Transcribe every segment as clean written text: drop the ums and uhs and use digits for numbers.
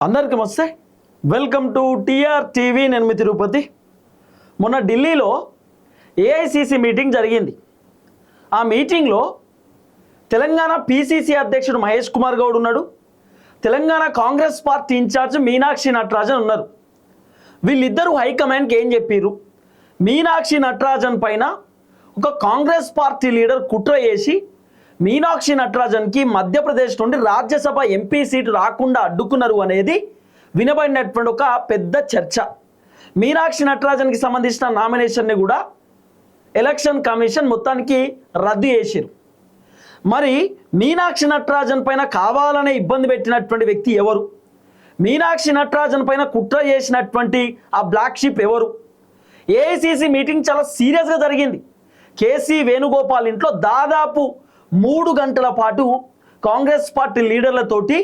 అందరికీ నమస్తే. Welcome to TR TV. నేను మీ తిరుపతి. మొన్న ఢిల్లీలో ఏఐసిసి మీటింగ్ జరిగింది. ఆ మీటింగ్లో తెలంగాణ పిసిసి అధ్యక్షుడు మహేష్ కుమార్ గౌడ్ ఉన్నాడు. తెలంగాణ కాంగ్రెస్ పార్టీ ఇన్ఛార్జ్ మీనాక్షి నటరాజన్ ఉన్నారు. వీళ్ళిద్దరూ హైకమాండ్కి ఏం చెప్పారు? మీనాక్షి నటరాజన్ పైన ఒక కాంగ్రెస్ పార్టీ లీడర్ కుట్ర చేసి మీనాక్షి నటరాజన్కి మధ్యప్రదేశ్ నుండి రాజ్యసభ ఎంపీ సీటు రాకుండా అడ్డుకున్నారు అనేది వినబడినటువంటి ఒక పెద్ద చర్చ. మీనాక్షి నటరాజన్కి సంబంధించిన నామినేషన్ని కూడా ఎలక్షన్ కమిషన్ మొత్తానికి రద్దు చేశారు. మరి మీనాక్షి నటరాజన్ పైన కావాలనే ఇబ్బంది పెట్టినటువంటి వ్యక్తి ఎవరు? మీనాక్షి నటరాజన్ పైన కుట్ర చేసినటువంటి ఆ బ్లాక్ షిప్ ఎవరు? ఏఐసిసి మీటింగ్ చాలా సీరియస్గా జరిగింది. కేసీ వేణుగోపాల్ ఇంట్లో దాదాపు 3 గంటల పాటు కాంగ్రెస్ పార్టీ లీడర్లతోటి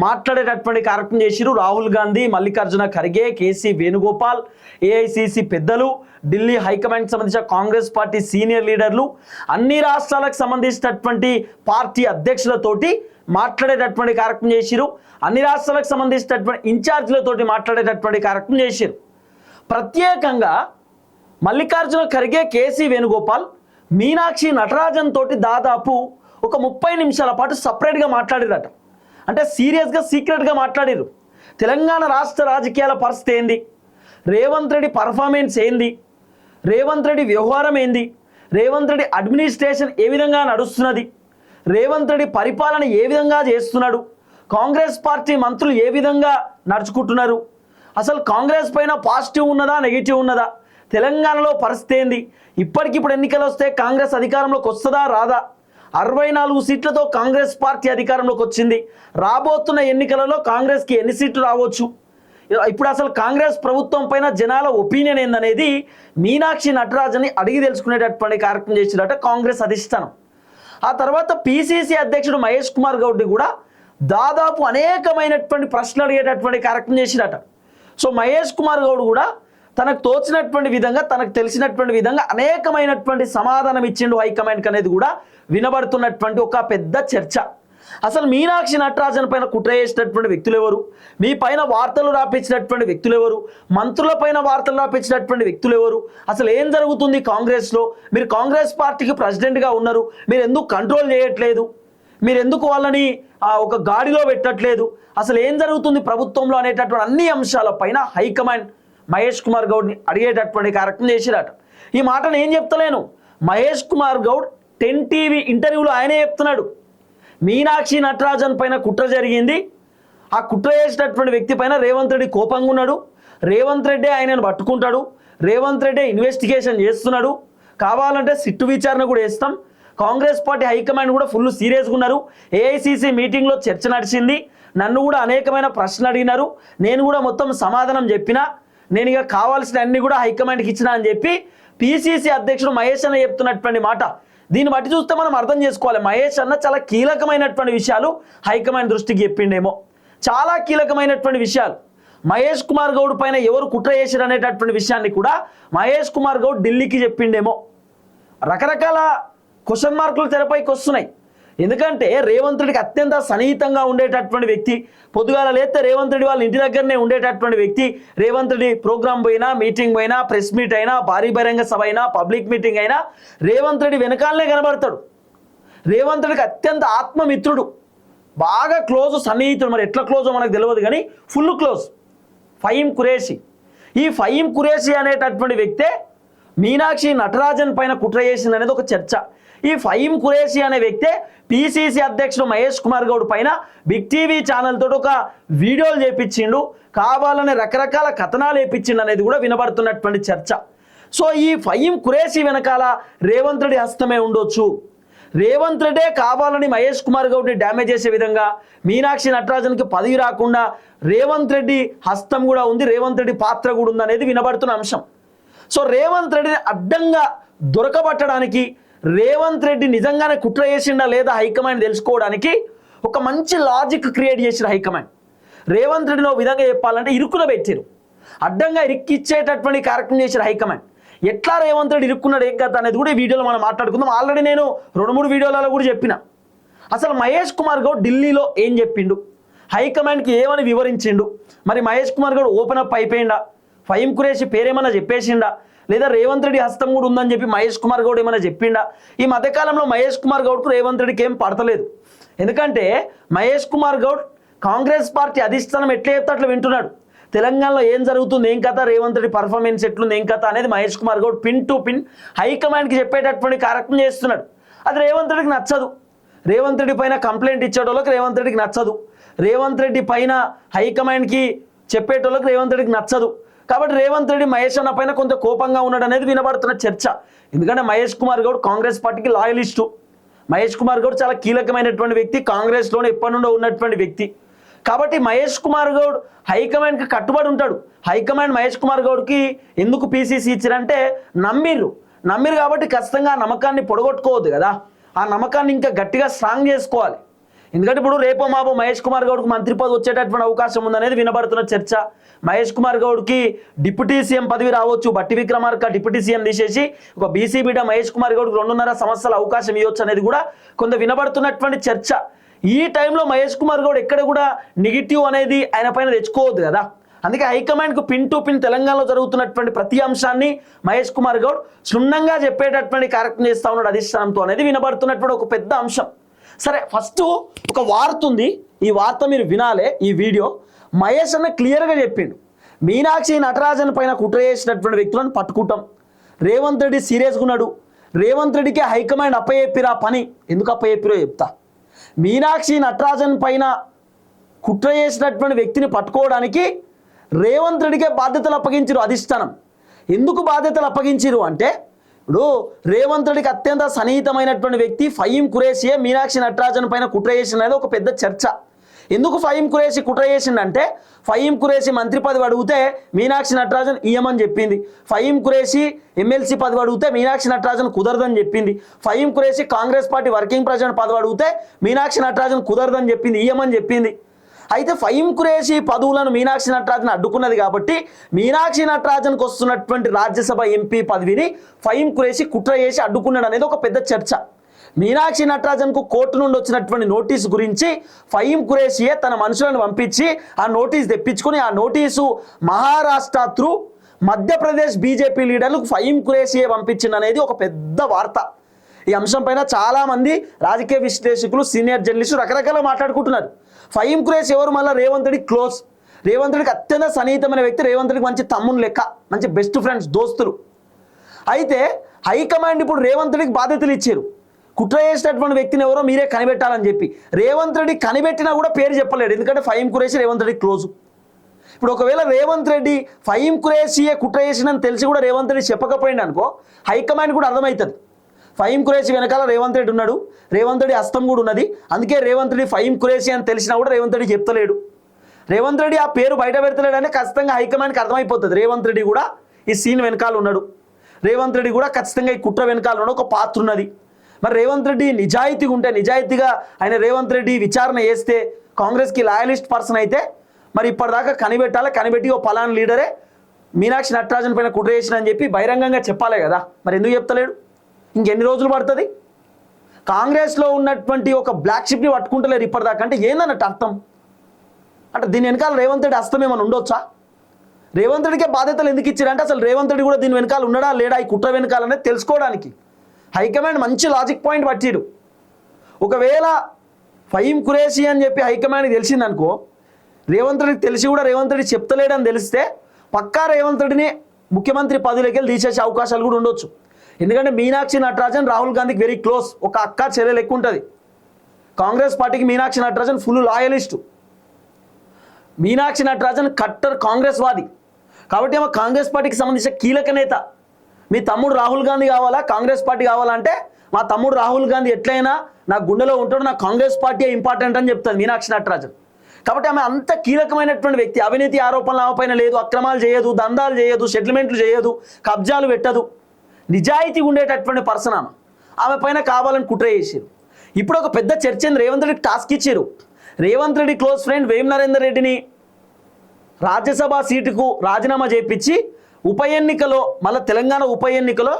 మాట్లాడేటటువంటి కార్యక్రమం చేసిరు. రాహుల్ గాంధీ, మల్లికార్జున ఖర్గే, కేసీ వేణుగోపాల్, ఏఐసిసి పెద్దలు, ఢిల్లీ హైకమాండ్కి సంబంధించిన కాంగ్రెస్ పార్టీ సీనియర్ లీడర్లు, అన్ని రాష్ట్రాలకు సంబంధించినటువంటి పార్టీ అధ్యక్షులతోటి మాట్లాడేటటువంటి కార్యక్రమం చేసిరు. అన్ని రాష్ట్రాలకు సంబంధించినటువంటి ఇన్ఛార్జీలతోటి మాట్లాడేటటువంటి కార్యక్రమం చేసిరు. ప్రత్యేకంగా మల్లికార్జున ఖర్గే, కేసీ వేణుగోపాల్ మీనాక్షి నటరాజన్ తోటి దాదాపు ఒక 30 నిమిషాల పాటు సపరేట్గా మాట్లాడిరట. అంటే సీరియస్గా సీక్రెట్గా మాట్లాడారు. తెలంగాణ రాష్ట్ర రాజకీయాల పరిస్థితి ఏంది, రేవంత్ రెడ్డి పర్ఫార్మెన్స్ ఏంది, రేవంత్ రెడ్డి వ్యవహారం ఏంది, రేవంత్ రెడ్డి అడ్మినిస్ట్రేషన్ ఏ విధంగా నడుస్తున్నది, రేవంత్ రెడ్డి పరిపాలన ఏ విధంగా చేస్తున్నాడు, కాంగ్రెస్ పార్టీ మంత్రులు ఏ విధంగా నడుచుకుంటున్నారు, అసలు కాంగ్రెస్ పైన పాజిటివ్ ఉన్నదా నెగిటివ్ ఉన్నదా, తెలంగాణలో పరిస్థితి ఏంది, ఇప్పటికిప్పుడు ఎన్నికలు వస్తే కాంగ్రెస్ అధికారంలోకి వస్తుందా రాదా, 64 సీట్లతో కాంగ్రెస్ పార్టీ అధికారంలోకి వచ్చింది, రాబోతున్న ఎన్నికలలో కాంగ్రెస్కి ఎన్ని సీట్లు రావచ్చు, ఇప్పుడు అసలు కాంగ్రెస్ ప్రభుత్వం పైన జనాల ఒపీనియన్ ఏందనేది మీనాక్షి నటరాజన్ని అడిగి తెలుసుకునేటటువంటి కార్యక్రమం చేసినట్ట కాంగ్రెస్ అధిష్టానం. ఆ తర్వాత పిసిసి అధ్యక్షుడు మహేష్ కుమార్ గౌడ్ని కూడా దాదాపు అనేకమైనటువంటి ప్రశ్నలు అడిగేటటువంటి కార్యక్రమం చేసినట్ట. సో మహేష్ కుమార్ గౌడ్ కూడా తనకు తోచినటువంటి విధంగా, తనకు తెలిసినటువంటి విధంగా అనేకమైనటువంటి సమాధానం ఇచ్చిండు హైకమాండ్కి అనేది కూడా వినబడుతున్నటువంటి ఒక పెద్ద చర్చ. అసలు మీనాక్షి నటరాజన్ పైన కుట్ర చేసినటువంటి వ్యక్తులు ఎవరు, మీ పైన వార్తలు రాపించినటువంటి వ్యక్తులు ఎవరు, మంత్రుల పైన వార్తలు రాపించినటువంటి వ్యక్తులు ఎవరు, అసలు ఏం జరుగుతుంది కాంగ్రెస్లో, మీరు కాంగ్రెస్ పార్టీకి ప్రెసిడెంట్గా ఉన్నారు, మీరు ఎందుకు కంట్రోల్ చేయట్లేదు, మీరు ఎందుకు వాళ్ళని ఒక గాడిలో పెట్టట్లేదు, అసలు ఏం జరుగుతుంది ప్రభుత్వంలో అనేటటువంటి అన్ని అంశాలపైన హైకమాండ్ మహేష్ కుమార్ గౌడ్ని అడిగేటటువంటి కార్యక్రమం చేసిరట. ఈ మాట నేను చెప్తలేను, మహేష్ కుమార్ గౌడ్ 10 టీవీ ఇంటర్వ్యూలో ఆయనే చెప్తున్నాడు. మీనాక్షి నటరాజన్ పైన కుట్ర జరిగింది, ఆ కుట్ర చేసినటువంటి వ్యక్తి పైన రేవంత్ రెడ్డి కోపంగా ఉన్నాడు, రేవంత్ రెడ్డి ఆయనను పట్టుకుంటాడు, రేవంత్ రెడ్డి ఇన్వెస్టిగేషన్ చేస్తున్నాడు, కావాలంటే సిట్టు విచారణ కూడా చేస్తాం, కాంగ్రెస్ పార్టీ హైకమాండ్ కూడా ఫుల్ సీరియస్గా ఉన్నారు, ఏఐసిసి మీటింగ్లో చర్చ నడిచింది, నన్ను కూడా అనేకమైన ప్రశ్నలు అడిగినారు, నేను కూడా మొత్తం సమాధానం చెప్పినా, నేను ఇక కావాల్సిన అన్ని కూడా హైకమాండ్కి ఇచ్చిన అని చెప్పి పిసిసి అధ్యక్షుడు మహేష్ అన్న చెప్తున్నటువంటి మాట. దీన్ని బట్టి చూస్తే మనం అర్థం చేసుకోవాలి, మహేష్ అన్న చాలా కీలకమైనటువంటి విషయాలు హైకమాండ్ దృష్టికి చెప్పిండేమో, చాలా కీలకమైనటువంటి విషయాలు. మహేష్ కుమార్ గౌడ్ పైన ఎవరు కుట్ర చేశారు అనేటటువంటి విషయాన్ని కూడా మహేష్ కుమార్ గౌడ్ ఢిల్లీకి చెప్పిండేమో. రకరకాల క్వశ్చన్ మార్కులు తెరపైకి వస్తున్నాయి. ఎందుకంటే రేవంత్ రెడ్డికి అత్యంత సన్నిహితంగా ఉండేటటువంటి వ్యక్తి, పొద్దుగాల లేస్తే రేవంత్ రెడ్డి వాళ్ళ ఇంటి దగ్గరనే ఉండేటటువంటి వ్యక్తి, రేవంత్ రెడ్డి ప్రోగ్రామ్ పోయినా, మీటింగ్ పోయినా, ప్రెస్ మీట్ అయినా, భారీ బహిరంగ సభ అయినా, పబ్లిక్ మీటింగ్ అయినా రేవంత్ రెడ్డి వెనకాలనే కనబడతాడు. రేవంత్ రెడ్డికి అత్యంత ఆత్మమిత్రుడు, బాగా క్లోజ్ సన్నిహితుడు. మరి ఎట్లా క్లోజో మనకు తెలియదు కానీ ఫుల్ క్లోజ్ ఫహీం ఖురేషీ. ఈ ఫహీం ఖురేషీ అనేటటువంటి వ్యక్తే మీనాక్షి నటరాజన్ పైన కుట్ర చేసింది అనేది ఒక చర్చ. ఈ ఫహీం ఖురేషీ అనే వ్యక్తే పిసిసి అధ్యక్షుడు మహేష్ కుమార్ గౌడ్ పైన బిగ్ టీవీ ఛానల్ తోటి ఒక వీడియోలు చేపించిండు, కావాలనే రకరకాల కథనాలు వేపించిండు అనేది కూడా వినబడుతున్నటువంటి చర్చ. సో ఈ ఫహీం ఖురేషీ వెనకాల రేవంత్ రెడ్డి హస్తమే ఉండొచ్చు. రేవంత్ రెడ్డే కావాలని మహేష్ కుమార్ గౌడ్ని డ్యామేజ్ చేసే విధంగా మీనాక్షి నటరాజన్కి పదవి రాకుండా రేవంత్ రెడ్డి హస్తం కూడా ఉంది, రేవంత్ రెడ్డి పాత్ర కూడా ఉంది అనేది వినబడుతున్న అంశం. సో రేవంత్ రెడ్డిని అడ్డంగా దొరకబట్టడానికి, రేవంత్ రెడ్డి నిజంగానే కుట్ర చేసిండా లేదా హైకమాండ్ తెలుసుకోవడానికి ఒక మంచి లాజిక్ క్రియేట్ చేసిన హైకమాండ్. రేవంత్ రెడ్డిని ఒక విధంగా చెప్పాలంటే ఇరుకున పెట్టారు, అడ్డంగా ఇరిక్కిచ్చేటటువంటి కార్యక్రమం చేసిన హైకమాండ్. ఎట్లా రేవంత్ రెడ్డి ఇరుక్కున్నాడు ఏం కథ అనేది కూడా ఈ వీడియోలో మనం మాట్లాడుకుందాం. ఆల్రెడీ నేను 2-3 వీడియోలలో కూడా చెప్పిన. అసలు మహేష్ కుమార్ గౌడ్ ఢిల్లీలో ఏం చెప్పిండు, హైకమాండ్కి ఏమని వివరించిండు? మరి మహేష్ కుమార్ గౌడ్ ఓపెన్ అప్ అయిపోయిందా? ఫహీం ఖురేషి పేరేమన్నా చెప్పేసిండా? లేదా రేవంత్ రెడ్డి హస్తం కూడా ఉందని చెప్పి మహేష్ కుమార్ గౌడ్ ఏమైనా చెప్పిండా? ఈ మధ్యకాలంలో మహేష్ కుమార్ గౌడ్కు రేవంత్ రెడ్డికి ఏం పడతలేదు. ఎందుకంటే మహేష్ కుమార్ గౌడ్ కాంగ్రెస్ పార్టీ అధిష్టానం ఎట్లా చెప్తే అట్లా వింటున్నాడు. తెలంగాణలో ఏం జరుగుతుంది, ఏం కథ, రేవంత్ రెడ్డి పర్ఫార్మెన్స్ ఎట్లుంది, ఏం కథ అనేది Mahesh Kumar Goud pin to pin హైకమాండ్కి చెప్పేటటువంటి కార్యక్రమం చేస్తున్నాడు. అది రేవంత్ రెడ్డికి నచ్చదు. రేవంత్ రెడ్డి పైన కంప్లైంట్ ఇచ్చేటోళ్ళకి రేవంత్ రెడ్డికి నచ్చదు. రేవంత్ రెడ్డి పైన హైకమాండ్కి చెప్పేటోళ్ళకి రేవంత్ రెడ్డికి నచ్చదు. కాబట్టి రేవంత్ రెడ్డి మహేష్ అన్న పైన కొంత కోపంగా ఉన్నాడు అనేది వినబడుతున్న చర్చ. ఎందుకంటే మహేష్ కుమార్ గౌడ్ కాంగ్రెస్ పార్టీకి లాయలిస్టు. మహేష్ కుమార్ గౌడ్ చాలా కీలకమైనటువంటి వ్యక్తి, కాంగ్రెస్లోనే ఎప్పటి నుండో ఉన్నటువంటి వ్యక్తి. కాబట్టి మహేష్ కుమార్ గౌడ్ హైకమాండ్కి కట్టుబడి ఉంటాడు. హైకమాండ్ మహేష్ కుమార్ గౌడ్కి ఎందుకు పీసీసీ ఇచ్చారంటే నమ్మిర్రు కాబట్టి ఖచ్చితంగా ఆ నమ్మకాన్ని పొడగొట్టుకోవద్దు కదా. ఆ నమ్మకాన్ని ఇంకా గట్టిగా స్ట్రాంగ్ చేసుకోవాలి. ఎందుకంటే ఇప్పుడు రేపో మాపో మహేష్ కుమార్ గౌడ్కి మంత్రి పదవి వచ్చేటటువంటి అవకాశం ఉందనేది వినబడుతున్న చర్చ. మహేష్ కుమార్ గౌడ్కి డిప్యూటీ సీఎం పదవి రావచ్చు. బట్టి విక్రమార్క డిప్యూటీ సీఎం తీసేసి ఒక బీసీ బిడ్డ మహేష్ కుమార్ గౌడ్కి 2.5 సంవత్సరాల అవకాశం ఇవ్వచ్చు అనేది కూడా కొంత వినబడుతున్నటువంటి చర్చ. ఈ టైంలో మహేష్ కుమార్ గౌడ్ ఎక్కడ కూడా నెగిటివ్ అనేది ఆయన పైన తెచ్చుకోవద్దు కదా. అందుకే హైకమాండ్కు పిన్ టు పిన్ తెలంగాణలో జరుగుతున్నటువంటి ప్రతి అంశాన్ని మహేష్ కుమార్ గౌడ్ క్షుణ్ణంగా చెప్పేటటువంటి కార్యక్రమం చేస్తూ ఉన్నాడు అధిష్టానంతో అనేది వినబడుతున్నటువంటి ఒక పెద్ద అంశం. సరే, ఫస్ట్ ఒక వార్త ఉంది. ఈ వార్త మీరు వినాలే. ఈ వీడియో మహేష్ అన్న క్లియర్గా చెప్పిండు. మీనాక్షి నటరాజన్ పైన కుట్ర చేసినటువంటి వ్యక్తులను పట్టుకుంటాం. రేవంత్ రెడ్డి సీరియస్గా ఉన్నాడు. రేవంత్ రెడ్డికి హైకమాండ్ అప్పచెప్పిరా పని. ఎందుకు అప్పచెప్పిరో చెప్తా. మీనాక్షి నటరాజన్ పైన కుట్ర చేసినటువంటి వ్యక్తిని పట్టుకోవడానికి రేవంత్ రెడ్డికే బాధ్యతలు అప్పగించారు అధిష్టానం. ఎందుకు బాధ్యతలు అప్పగించారు అంటే, ఇప్పుడు రేవంత్ రెడ్డికి అత్యంత సన్నిహితమైనటువంటి వ్యక్తి ఫహీం ఖురేషియే మీనాక్షి నటరాజన్ పైన కుట్ర చేసిందనేది ఒక పెద్ద చర్చ. ఎందుకు ఫహీం ఖురేషి కుట్ర చేసిందంటే, ఫహీం ఖురేషి మంత్రి పదవి అడిగితే మీనాక్షి నటరాజన్ ఇయ్యమని చెప్పింది. ఫహీం ఖురేషి ఎమ్మెల్సీ పదవి అడిగితే మీనాక్షి నటరాజన్ కుదరదని చెప్పింది. Faheem Qureshi Congress party working president పదవి అడిగితే మీనాక్షి నటరాజన్ కుదరదని చెప్పింది, ఇయ్యమని చెప్పింది. అయితే ఫహీం ఖురేషి పదవులను మీనాక్షి నటరాజన్ అడ్డుకున్నది కాబట్టి మీనాక్షి నటరాజన్కి వస్తున్నటువంటి రాజ్యసభ ఎంపీ పదవిని ఫహీం ఖురేషి కుట్ర చేసి అడ్డుకున్నాడు అనేది ఒక పెద్ద చర్చ. మీనాక్షి నటరాజన్కు కోర్టు నుండి వచ్చినటువంటి నోటీసు గురించి ఫహీం ఖురేషియే తన మనుషులను పంపించి ఆ నోటీసు తెప్పించుకొని ఆ notice Maharashtra through Madhya Pradesh BJP లీడర్లకు ఫహీం ఖురేషియే పంపించింది అనేది ఒక పెద్ద వార్త. ఈ అంశం పైన చాలామంది రాజకీయ విశ్లేషకులు, సీనియర్ జర్నలిస్టులు రకరకాలుగా మాట్లాడుకుంటున్నారు. ఫహీం ఖురేషి ఎవరు? మళ్ళీ రేవంత్ రెడ్డి క్లోజ్, రేవంత్ రెడ్డికి అత్యంత సన్నిహితమైన వ్యక్తి, రేవంత్ రెడ్డికి మంచి తమ్ముని లెక్క, మంచి బెస్ట్ ఫ్రెండ్స్, దోస్తులు. అయితే హైకమాండ్ ఇప్పుడు రేవంత్ రెడ్డికి బాధ్యతలు ఇచ్చారు. కుట్ర చేసినటువంటి వ్యక్తిని ఎవరో మీరే కనిపెట్టాలని చెప్పి. రేవంత్ రెడ్డి కనిపెట్టినా కూడా పేరు చెప్పలేడు, ఎందుకంటే ఫహీం ఖురేషి రేవంత్ రెడ్డి క్లోజు. ఇప్పుడు ఒకవేళ రేవంత్ రెడ్డి ఫహీం ఖురేషియే కుట్ర చేసిందని తెలిసి కూడా రేవంత్ రెడ్డి చెప్పకపోయింది అనుకో, హైకమాండ్ కూడా అర్థమవుతుంది ఫహీం ఖురేషి వెనకాల రేవంత్ రెడ్డి ఉన్నాడు, రేవంత్ రెడ్డి హస్తం కూడా ఉన్నది. అందుకే రేవంత్ రెడ్డి ఫహీం ఖురేషి అని తెలిసినా కూడా రేవంత్ రెడ్డి చెప్తలేడు. రేవంత్ రెడ్డి ఆ పేరు బయట పెడతలేడని ఖచ్చితంగా హైకమాండ్కి అర్థమైపోతుంది. రేవంత్ రెడ్డి కూడా ఈ సీన్ వెనకాల ఉన్నాడు, రేవంత్ రెడ్డి కూడా ఖచ్చితంగా ఈ కుట్ర వెనకాల ఉన్న ఒక పాత్ర ఉన్నది. మరి రేవంత్ రెడ్డి నిజాయితీగా ఉంటే, నిజాయితీగా ఆయన రేవంత్ రెడ్డి విచారణ చేస్తే, కాంగ్రెస్కి లాయలిస్ట్ పర్సన్ అయితే మరి ఇప్పటిదాకా కనిపెట్టి ఓ పలానా లీడరే మీనాక్షి నటరాజన్ పైన కుట్ర చేసిన అని చెప్పి బహిరంగంగా చెప్పాలి కదా. మరి ఎందుకు చెప్తలేడు? ఇంకెన్ని రోజులు పడుతుంది? కాంగ్రెస్లో ఉన్నటువంటి ఒక బ్లాక్ షిప్ని పట్టుకుంటలేరు ఇప్పటిదాకా. అంటే ఏందన్నట్టు అర్థం? అంటే దీని వెనకాల రేవంత్ రెడ్డి హస్తం ఏమైనా ఉండొచ్చా? రేవంత్ రెడ్డికే బాధ్యతలు ఎందుకు ఇచ్చారంటే అసలు రేవంత్ రెడ్డి కూడా దీని వెనకాల ఉన్నాడా లేడా, ఈ కుట్ర వెనకాలనేది తెలుసుకోవడానికి హైకమాండ్ మంచి లాజిక్ పాయింట్ పట్టిరు. ఒకవేళ ఫహీం ఖురేషి అని చెప్పి హైకమాండ్కి తెలిసిందనుకో, రేవంత్ రెడ్డికి తెలిసి కూడా రేవంత్ రెడ్డి చెప్తలేడని తెలిస్తే పక్కా రేవంత్ రెడ్డిని ముఖ్యమంత్రి పదవిలోకి వెళ్ళి తీసేసే అవకాశాలు కూడా ఉండొచ్చు. ఎందుకంటే మీనాక్షి నటరాజన్ రాహుల్ గాంధీకి వెరీ క్లోజ్, ఒక అక్క చెల్లెలు ఎక్కువ ఉంటుంది. కాంగ్రెస్ పార్టీకి Meenakshi Natarajan full loyalist. Meenakshi Natarajan cutter Congress వాది కాబట్టి ఆమె కాంగ్రెస్ పార్టీకి సంబంధించిన కీలక నేత. మీ తమ్ముడు రాహుల్ గాంధీ కావాలా, కాంగ్రెస్ పార్టీ కావాలంటే మా తమ్ముడు రాహుల్ గాంధీ ఎట్లయినా నా గుండెలో ఉంటాడు, నా కాంగ్రెస్ పార్టీ ఇంపార్టెంట్ అని చెప్తుంది మీనాక్షి నటరాజన్. కాబట్టి ఆమె అంత కీలకమైనటువంటి వ్యక్తి. అవినీతి ఆరోపణలు ఆమె పైన లేదు, అక్రమాలు చేయదు, దందాలు చేయదు, సెటిల్మెంట్లు చేయదు, కబ్జాలు పెట్టదు, నిజాయితీ ఉండేటటువంటి పర్సన్ ఆమె పైన కావాలని కుట్ర చేసారు. ఇప్పుడు ఒక పెద్ద చర్చ రేవంత్ రెడ్డికి టాస్క్ ఇచ్చారు. రేవంత్ రెడ్డి క్లోజ్ ఫ్రెండ్ వేం నరేందర్ రెడ్డిని రాజ్యసభ సీటుకు రాజీనామా చేయించి ఉప ఎన్నికలో, మళ్ళీ తెలంగాణ ఉప ఎన్నికలో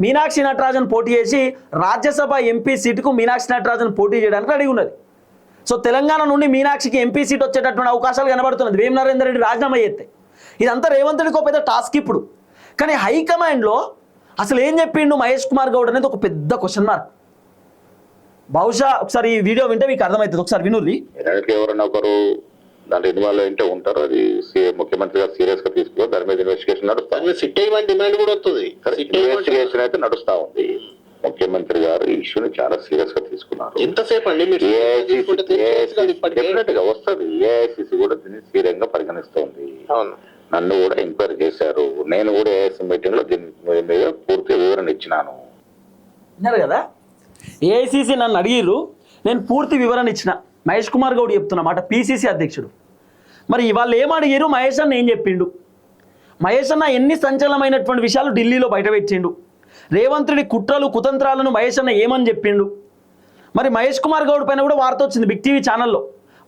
మీనాక్షి నటరాజన్ పోటీ చేసి రాజ్యసభ ఎంపీ సీటుకు మీనాక్షి నటరాజన్ పోటీ చేయడానికి రెడీ ఉన్నది. సో తెలంగాణ నుండి మీనాక్షికి ఎంపీ సీట్ వచ్చేటటువంటి అవకాశాలు కనబడుతున్నది వేం నరేందర్ రెడ్డి రాజీనామా చేస్తే. ఇదంతా రేవంత్ రెడ్డికి ఒక పెద్ద టాస్క్ ఇప్పుడు. కానీ హైకమాండ్లో అసలు ఏం చెప్పిండు మహేష్ కుమార్ గౌడ్ అనేది ఒక పెద్ద క్వశ్చన్ మార్క్. బహుశా ఒకసారి ఈ వీడియో వింటే మీకు అర్థమవుతుంది, ఒకసారి వినుర్రి. ఎవరైనా ఒకరు దాంట్లో ఇన్వాల్వ్ అయితే ఉంటారు, అది ముఖ్యమంత్రి గారు సీరియస్ గా తీసుకో, దాని మీద ఇన్వెస్టిగేషన్ నడుస్తుంది. సిట్ అయ్యమని డిమాండ్ కూడా వస్తుంది. ఇన్వెస్టిగేషన్ అయితే నడుస్తా ఉంది. ముఖ్యమంత్రి గారు ఈ ఇష్యూని చాలా సీరియస్ గా తీసుకున్నారు. ఎంతసేపు అండి మీరు డెఫినెట్ గా వస్తుంది. ఏఐసిసి కూడా దీన్ని సీరియస్ గా పరిగణిస్తోంది. నన్ను కూడా ఎంక్వైరీ చేశారు. నేను కూడా ఏఐసి మీటింగ్ లో దీని మీద పూర్తి వివరణ ఇచ్చినాను. విన్నారు కదా, ఏఐసిసి నన్ను అడిగిర్రు, నేను పూర్తి వివరణ ఇచ్చిన. మహేష్ కుమార్ గౌడ్ చెప్తున్నమాట, పిసిసి అధ్యక్షుడు. మరి వాళ్ళు ఏం అడిగారు, మహేష్ అన్న ఏం చెప్పిండు? మహేష్ అన్న ఎన్ని సంచలనమైనటువంటి విషయాలు ఢిల్లీలో బయటపెట్టిండు. రేవంత్ రెడ్డి కుట్రలు కుతంత్రాలను మహేష్ అన్న ఏమని చెప్పిండు. మరి మహేష్ కుమార్ గౌడ్ పైన కూడా వార్త వచ్చింది బిగ్ టీవీ ఛానల్లో.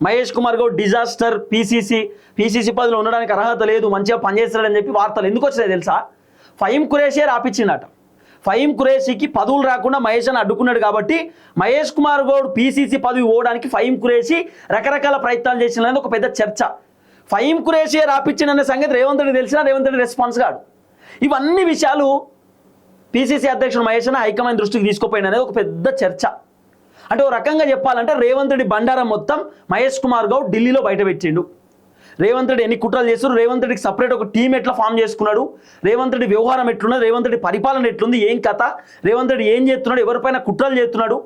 మహేష్ కుమార్ గౌడ్ డిజాస్టర్, పిసిసి పదవిలో ఉండడానికి అర్హత లేదు, మంచిగా పనిచేస్తాడని చెప్పి వార్తలు ఎందుకు వచ్చినాయి తెలుసా? ఫహీం ఖురేషీ రాపించిందట. ఫహీం ఖురేషీకి పదవులు రాకుండా మహేష్ అని అడ్డుకున్నాడు కాబట్టి మహేష్ కుమార్ గౌడ్ పిసిసి పదవి ఓవడానికి ఫహీం ఖురేషీ రకరకాల ప్రయత్నాలు చేసినది ఒక పెద్ద చర్చ. ఫహీం ఖురేషీ రాపించిందనే సంగతి రేవంత్ రెడ్డి తెలిసినా రేవంత్ రెడ్డి రెస్పాన్స్ కాడు. ఇవన్నీ విషయాలు పిసిసి అధ్యక్షుడు మహేష్ అన్న హైకమాండ్ దృష్టికి తీసుకుపోయిన అనేది ఒక పెద్ద చర్చ. అంటే ఒక రకంగా చెప్పాలంటే రేవంత్ రెడ్డి బండారం మొత్తం మహేష్ కుమార్ గౌడ్ ఢిల్లీలో బయటపెట్టిండు. రేవంత్ రెడ్డి ఎన్ని కుట్రలు చేస్తారు, రేవంత్ రెడ్డికి సపరేట్ ఒక టీం ఎట్లా ఫామ్ చేసుకున్నాడు, రేవంత్ రెడ్డి వ్యవహారం ఎట్లున్నది, రేవంత్ రెడ్డి పరిపాలన ఎట్లుంది, ఏం కథ, రేవంత్ రెడ్డి ఏం చేస్తున్నాడు, ఎవరిపైన కుట్రలు చేస్తున్నాడు,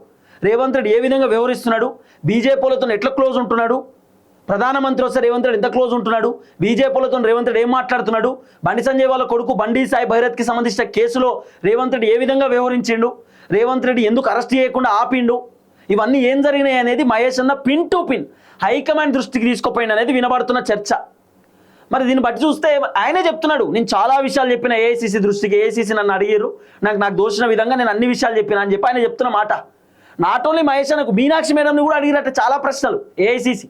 రేవంత్ రెడ్డి ఏ విధంగా వ్యవహరిస్తున్నాడు, బీజేపీలతో ఎట్లా క్లోజ్ ఉంటున్నాడు, ప్రధానమంత్రి వస్తే రేవంత్ రెడ్డి ఎంత క్లోజ్ ఉంటున్నాడు, బీజేపీలతో రేవంత్ రెడ్డి ఏం మాట్లాడుతున్నాడు, బండి సంజయ్ వాళ్ళ కొడుకు బండి సాయి భైరత్కి సంబంధించిన కేసులో రేవంత్ రెడ్డి ఏ విధంగా వ్యవహరించిండు, రేవంత్ రెడ్డి ఎందుకు అరెస్ట్ చేయకుండా ఆపిండు, ఇవన్నీ ఏం జరిగినాయి అనేది మహేష్ అన్న పిన్ టు పిన్ హైకమాండ్ దృష్టికి తీసుకుపోయింది అనేది వినబడుతున్న చర్చ. మరి దీన్ని బట్టి చూస్తే ఆయనే చెప్తున్నాడు, నేను చాలా విషయాలు చెప్పిన ఏఐసిసి దృష్టికి, ఏఐసిసి నన్ను అడిగారు, నాకు దోచిన విధంగా నేను అన్ని విషయాలు చెప్పిన అని చెప్పి ఆయన చెప్తున్న మాట. నాట్ ఓన్లీ మహేష్ అన్నకు, మీనాక్షి మేడంని కూడా అడిగినట్టు చాలా ప్రశ్నలు. ఏఐసిసి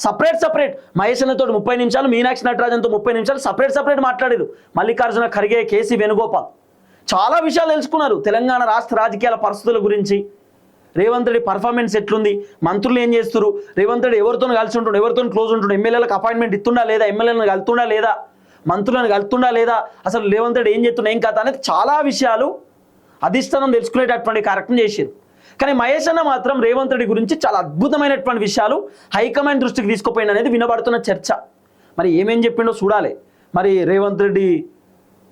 సపరేట్ మహేష్ అన్నతో 30 నిమిషాలు, మీనాక్షి నటరాజన్తో 30 నిమిషాలు సపరేట్ మాట్లాడారు. మల్లికార్జున ఖర్గే, కేసీ వేణుగోపాల్ చాలా విషయాలు తెలుసుకున్నారు. తెలంగాణ రాష్ట్ర రాజకీయాల పరిస్థితుల గురించి, రేవంత్ రెడ్డి పర్ఫార్మెన్స్ ఎట్లుంది, మంత్రులు ఏం చేస్తారు, రేవంత్ రెడ్డి ఎవరితో కలిసి ఉంటుండు, ఎవరితో క్లోజ్ ఉంటుండు, ఎమ్మెల్యేలకు అపాయింట్మెంట్ ఇస్తుండా లేదా, ఎమ్మెల్యేలను కలుతుండా లేదా, మంత్రులను కలుతుండా లేదా, అసలు రేవంత్ రెడ్డి ఏం చేస్తున్నా ఏం కథ అనేది చాలా విషయాలు అధిష్టానం తెలుసుకునేటటువంటి కార్యక్రమం చేశారు. కానీ మహేష్ అన్న మాత్రం రేవంత్ రెడ్డి గురించి చాలా అద్భుతమైనటువంటి విషయాలు హైకమాండ్ దృష్టికి తీసుకుపోయింది అనేది వినబడుతున్న చర్చ. మరి ఏమేం చెప్పిండో చూడాలి. మరి రేవంత్ రెడ్డి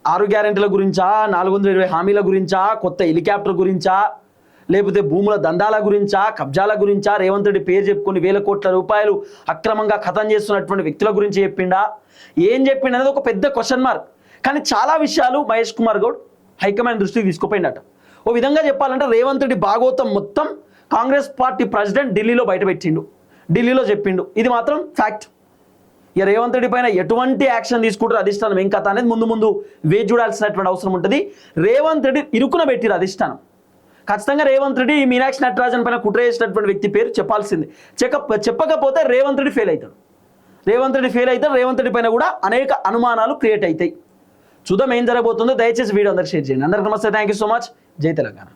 6 గ్యారెంటీల గురించా, 420 హామీల గురించా, కొత్త హెలికాప్టర్ గురించా, లేకపోతే భూముల దందాల గురించా, కబ్జాల గురించా, రేవంత్ రెడ్డి పేరు చెప్పుకొని వేల కోట్ల రూపాయలు అక్రమంగా ఖతం చేస్తున్నటువంటి వ్యక్తుల గురించి చెప్పిండా, ఏం చెప్పిండు అనేది ఒక పెద్ద క్వశ్చన్ మార్క్. కానీ చాలా విషయాలు మహేష్ కుమార్ గౌడ్ హైకమాండ్ దృష్టికి తీసుకుపోయిందట. ఓ విధంగా చెప్పాలంటే రేవంత్ రెడ్డి భాగవతం మొత్తం కాంగ్రెస్ పార్టీ ప్రెసిడెంట్ ఢిల్లీలో బయటపెట్టిండు, ఢిల్లీలో చెప్పిండు. ఇది మాత్రం ఫ్యాక్ట్. ఇక రేవంత్ రెడ్డి పైన ఎటువంటి యాక్షన్ తీసుకుంటారు అధిష్టానం ఏం కథ అనేది ముందు వేచి చూడాల్సినటువంటి అవసరం ఉంటుంది. రేవంత్ రెడ్డి ఇరుకున పెట్టిరు అధిష్టానం. ఖచ్చితంగా రేవంత్ రెడ్డి మీనాక్షి నటరాజన్ పైన కుట్ర చేసినటువంటి వ్యక్తి పేరు చెప్పాల్సింది. చెప్పకపోతే రేవంత్ రెడ్డి ఫెయిల్ అవుతాడు. రేవంత్ రెడ్డి పైన కూడా అనేక అనుమానాలు క్రియేట్ అవుతాయి. చూద్దాం ఏం జరగబోతుందో. దయచేసి వీడియో అందరూ షేర్ చేయండి. అందరికీ నమస్తే, థ్యాంక్ యూ సో మచ్. జై తెలంగాణ.